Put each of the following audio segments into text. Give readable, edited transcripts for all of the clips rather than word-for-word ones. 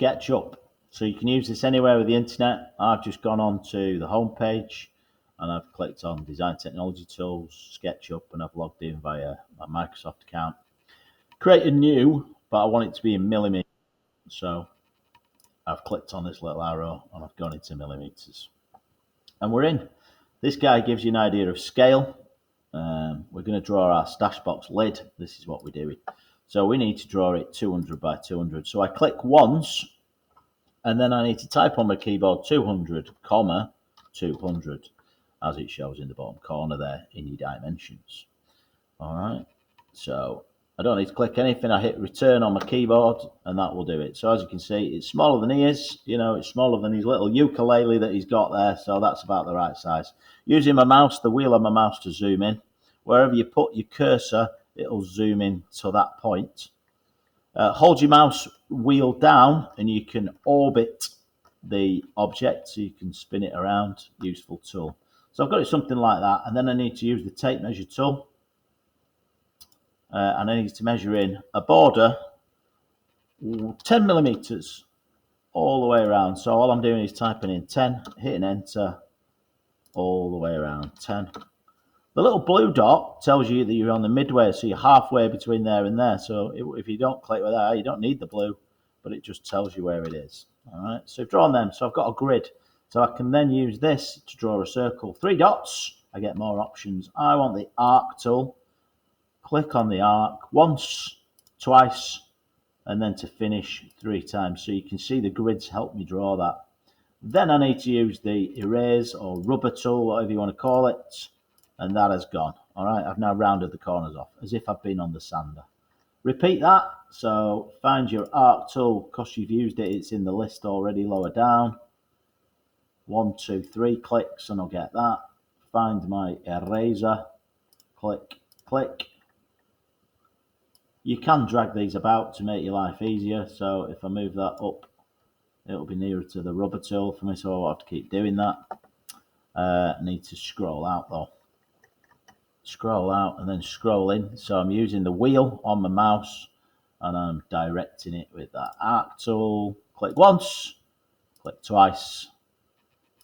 SketchUp. So you can use this anywhere with the internet. I've just gone on to the home page and I've clicked on Design Technology Tools, SketchUp, and I've logged in via my Microsoft account. Create a new, but I want it to be in millimeters. So I've clicked on this little arrow and I've gone into millimeters. And we're in. This guy gives you an idea of scale. We're going to draw our stash box lid. This is what we're doing. So we need to draw it 200 by 200. So I click once, and then I need to type on my keyboard 200, 200, as it shows in the bottom corner there in your dimensions. All right. So I don't need to click anything. I hit return on my keyboard, and that will do it. So as you can see, it's smaller than he is. You know, it's smaller than his little ukulele that he's got there. So that's about the right size. Using my mouse, the wheel of my mouse to zoom in. Wherever you put your cursor, it'll zoom in to that point. Hold your mouse wheel down and you can orbit the object, so you can spin it around. Useful tool. So I've got it something like that, and then I need to use the tape measure tool, and I need to measure in a border 10 millimeters all the way around. So all I'm doing is typing in 10, hitting enter, all the way around 10. The little blue dot tells you that you're on the midway, so you're halfway between there and there. So if you don't click with that, you don't need the blue, but it just tells you where it is. All right, so I've drawn them. So I've got a grid. So I can then use this to draw a circle. 3 dots, I get more options. I want the arc tool. Click on the arc once, twice, and then to finish 3 times. So you can see the grids help me draw that. Then I need to use the erase or rubber tool, whatever you want to call it. And that has gone. All right, I've now rounded the corners off as if I've been on the sander. Repeat that. So find your arc tool, because you've used it, it's in the list already lower down. 1, 2, 3 clicks and I'll get that. Find my eraser, click, click. You can drag these about to make your life easier. So if I move that up, it'll be nearer to the rubber tool for me, so I'll have to keep doing that. I need to scroll out though. Scroll out and then scroll in. So I'm using the wheel on my mouse and I'm directing it with that arc tool. Click once, click twice,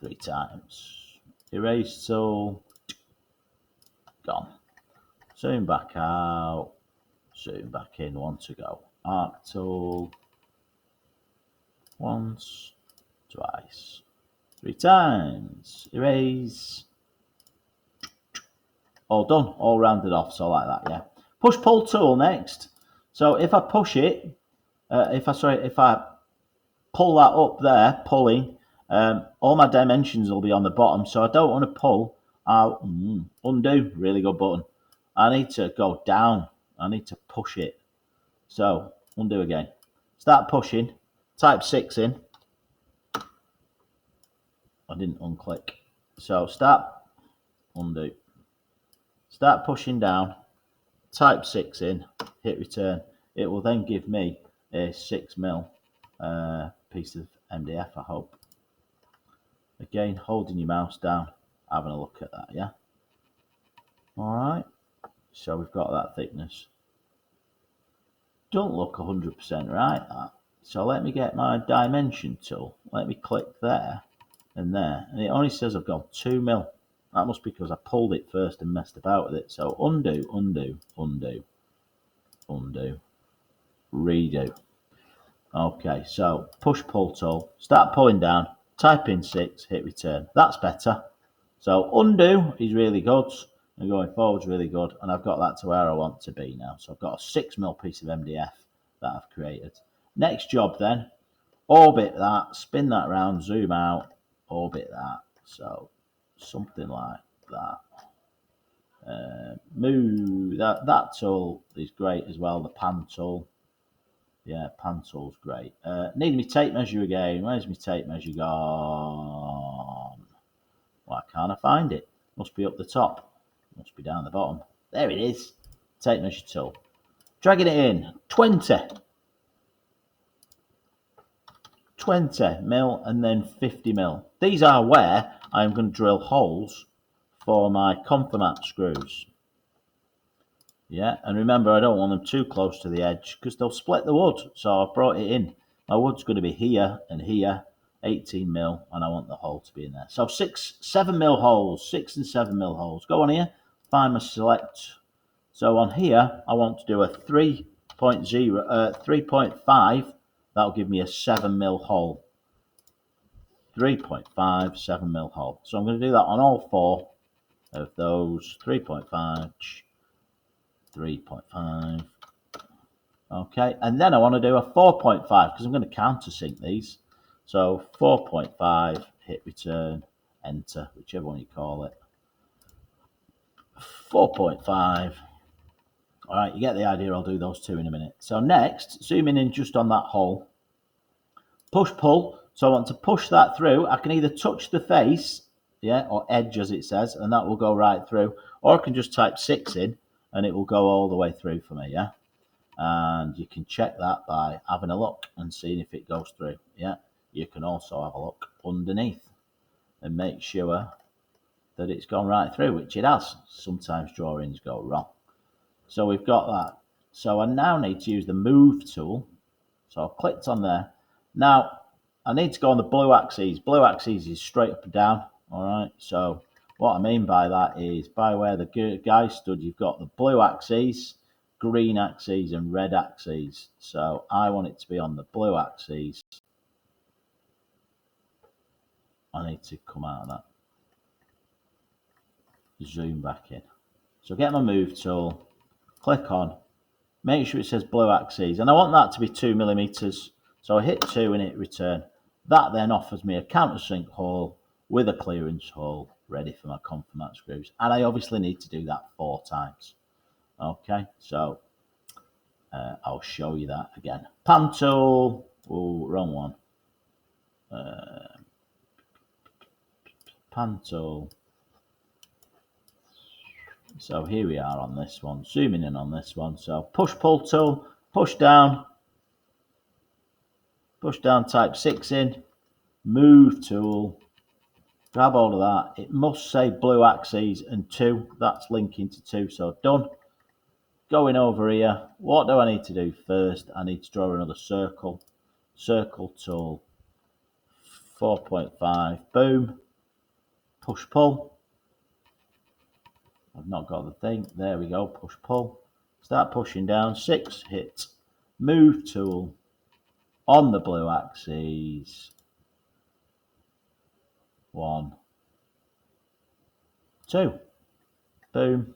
3 times. Erase tool, gone. Zoom back out, zoom back in, 1 to go. Arc tool, once, twice, 3 times. Erase. All done, all rounded off, so like that, yeah. Push pull tool next. So if I push it, if I pull that up there, pulling, all my dimensions will be on the bottom. So I don't want to pull. I'll undo, really good button. I need to go down. I need to push it. So undo again. Start pushing. Type 6 in. I didn't unclick. So start, undo. Start pushing down, type 6 in, hit return. It will then give me a 6mm piece of MDF, I hope. Again, holding your mouse down, having a look at that, yeah? All right, so we've got that thickness. Don't look 100% right, that. So let me get my dimension tool. Let me click there, and it only says I've got 2mm. That must be because I pulled it first and messed about with it. So undo, undo, undo, undo, redo. Okay, so push pull tool, start pulling down, type in 6, hit return. That's better. So undo is really good, and going forward is really good, and I've got that to where I want to be now. So I've got a 6mm piece of MDF that I've created. Next job then, orbit that, spin that around, zoom out, orbit that. So something like that. Move that tool is great as well. The pan tool, yeah, pan tool's great. Need my tape measure again. Where's my tape measure gone? Why can't I find it? Must be up the top. Must be down the bottom. There it is. Tape measure tool. Dragging it in. 20 mil and then 50 mil. These are where I'm going to drill holes for my conformat screws. Yeah, and remember, I don't want them too close to the edge because they'll split the wood. So I brought it in My wood's going to be here and here, 18 mil, and I want the hole to be in there. So 7 mil holes, 6 and 7 mil holes. Go on here, find my select. So on here, I want to do a 3.5. That'll give me a 7 mil hole. 3.5, 7 mil hole. So I'm going to do that on all 4 of those. 3.5, 3.5. Okay, and then I want to do a 4.5 because I'm going to countersink these. So 4.5, hit return, enter, whichever one you call it. 4.5. All right, you get the idea. I'll do those 2 in a minute. So next, zooming in just on that hole. Push pull. So I want to push that through. I can either touch the face, yeah, or edge as it says, and that will go right through. Or I can just type 6 in and it will go all the way through for me, yeah. And you can check that by having a look and seeing if it goes through. Yeah, you can also have a look underneath and make sure that it's gone right through, which it has. Sometimes drawings go wrong. So we've got that. So I now need to use the move tool. So I've clicked on there. Now I need to go on the blue axis. Blue axis is straight up and down. All right, so what I mean by that is by where the guy stood, you've got the blue axis, green axis and red axis. So I want it to be on the blue axis. I need to come out of that. Zoom back in. So get my move tool, click on, make sure it says blue axis, and I want that to be 2 millimeters. So I hit 2 and hit return. That then offers me a countersink hole with a clearance hole ready for my conformat screws. And I obviously need to do that 4 times. Okay, so I'll show you that again. Pan tool, oh, wrong one. Pan tool. So here we are on this one, zooming in on this one. So push pull tool, push down, type 6 in, move tool, grab hold of that. It must say blue axis and 2, that's linking to 2, so done. Going over here, what do I need to do first? I need to draw another circle. Circle tool, 4.5, boom, push pull. I've not got the thing, there we go, push pull. Start pushing down, 6, hit, move tool, on the blue axis, 1, 2, boom.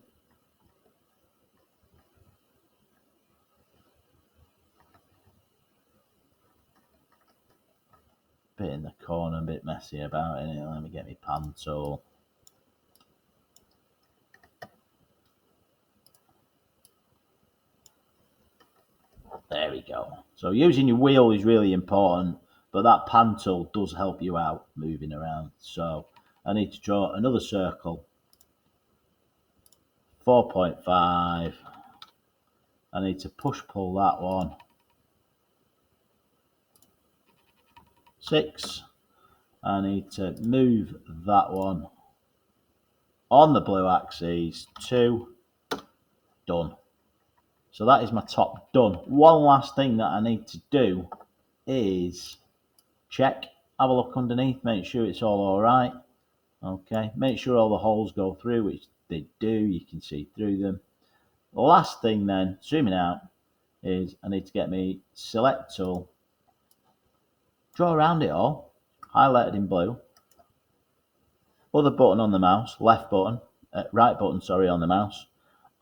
Bit in the corner, a bit messy about it. Let me get my pan tool. There we go. So using your wheel is really important, but that pan tool does help you out moving around. So I need to draw another circle, 4.5. I need to push pull that one, 6. I need to move that one on the blue axis, 2, done. So that is my top done. One last thing that I need to do is check, have a look underneath, make sure it's all right. Okay, make sure all the holes go through, which they do, you can see through them. The last thing then, zooming out, is I need to get me select tool, draw around it all, highlighted in blue, other button on the mouse, right button, on the mouse,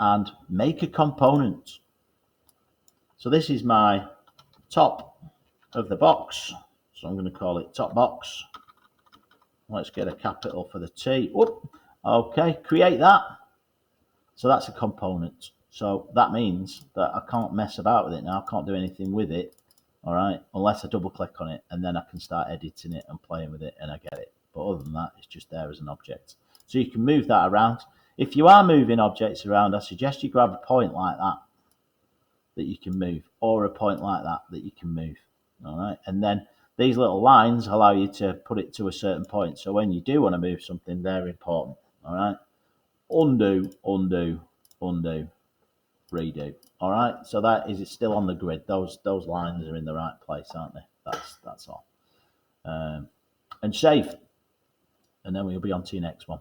and make a component. So this is my top of the box, so I'm going to call it top box. Let's get a capital for the T. Whoop. Okay, create that. So that's a component. So that means that I can't mess about with it now. I can't do anything with it, all right, unless I double click on it, and then I can start editing it and playing with it, and I get it. But other than that, it's just there as an object. So you can move that around. If you are moving objects around, I suggest you grab a point like that you can move, or a point like that you can move, all right? And then these little lines allow you to put it to a certain point. So when you do want to move something, they're important, all right? Undo, undo, undo, redo. All right, so that is still on the grid. Those lines are in the right place, aren't they? That's all. And save. And then we'll be on to your next one.